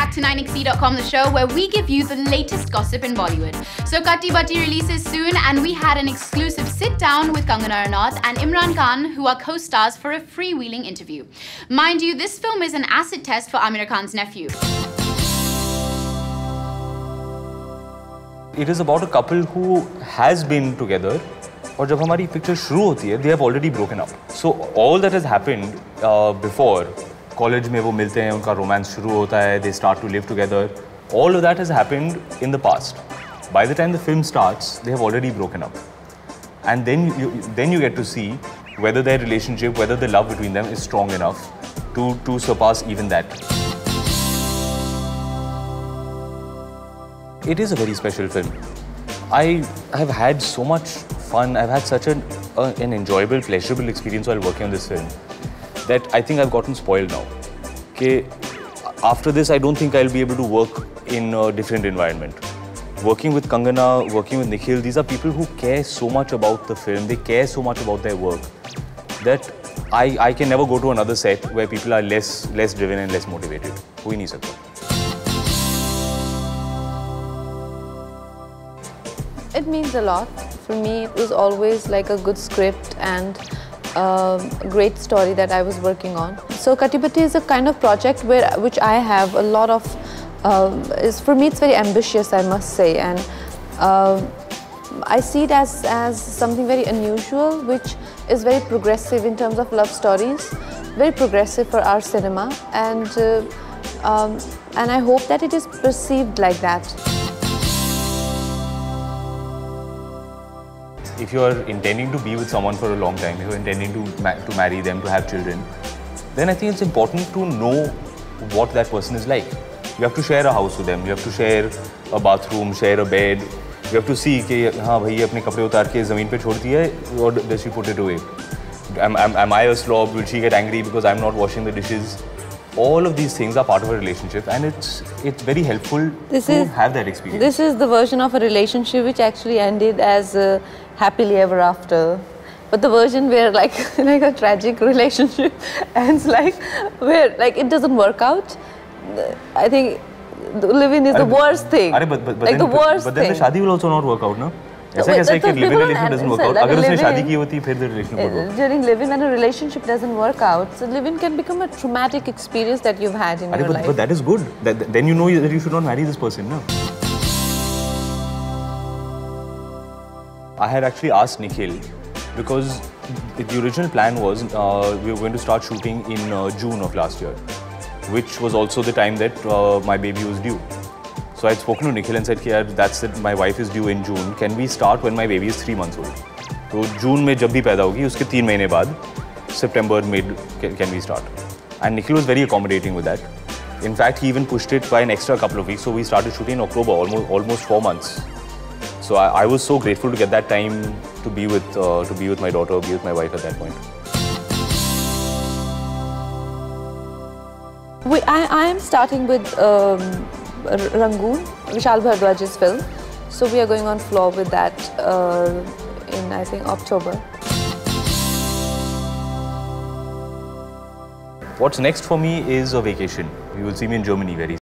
back to 9XE.com, the show where we give you the latest gossip in Bollywood. So Katti Batti releases soon, and we had an exclusive sit-down with Kangana Ranaut and Imran Khan, who are co-stars, for a freewheeling interview. Mind you, this film is an acid test for Amir Khan's nephew. It is about a couple who has been together, और जब हमारी picture शुरू होती है, they have already broken up. So all that has happened before, college में वो मिलते हैं, उनका romance शुरू होता है, they start to live together. All of that has happened in the past. By the time the film starts, they have already broken up. And then you get to see whether their relationship, whether the love between them is strong enough to surpass even that. It is a very special film. I have had so much fun. I've had such an enjoyable, pleasurable experience while working on this film that I think I've gotten spoiled now. Okay, after this, I don't think I'll be able to work in a different environment. Working with Kangana, working with Nikhil, these are people who care so much about the film. They care so much about their work that I can never go to another set where people are less driven and less motivated. हो ही नहीं सकता. It means a lot. For me, it was always like a good script and a great story that I was working on. So Katti Batti is a kind of project which I have a lot of, for me it's very ambitious, I must say, and I see it as something very unusual, which is very progressive in terms of love stories, very progressive for our cinema, and I hope that it is perceived like that. If you are intending to be with someone for a long time, if you are intending to marry them, to have children, then I think it's important to know what that person is like. You have to share a house with them, you have to share a bathroom, share a bed. You have to see कि हाँ भाई अपने कपड़े उतार के ज़मीन पे छोड़ती है, or does she put it away? Am I a slob? Will she get angry because I'm not washing the dishes? All of these things are part of a relationship, and it's very helpful to have that experience. This is the version of a relationship which actually ended as happily ever after. But the version where like a tragic relationship ends where it doesn't work out, I think live-in is the worst thing. But then the shadi will also not work out, no? ऐसा कैसा है कि live-in relationship doesn't work out? अगर उसने शादी की होती फिर the relationship would work. During live-in and a relationship doesn't work out, so live-in can become a traumatic experience that you've had in your life. But that is good. Then you know that you should not marry this person, no? I had actually asked Nikhil because the original plan was we were going to start shooting in June of last year, which was also the time that my baby was due. So I had spoken to Nikhil and said, that's it, my wife is due in June. Can we start when my baby is 3 months old? So June में जब भी पैदा होगी, उसके 3 महीने बाद, September mid can we start? And Nikhil was very accommodating with that. In fact, he even pushed it by an extra couple of weeks. So we started shooting in October, almost 4 months. So I was so grateful to get that time to be with my daughter, be with my wife at that point. I am starting with Rangoon, Vishal Bhardwaj's film. So we are going on floor with that in, I think, October. What's next for me is a vacation. You will see me in Germany very soon.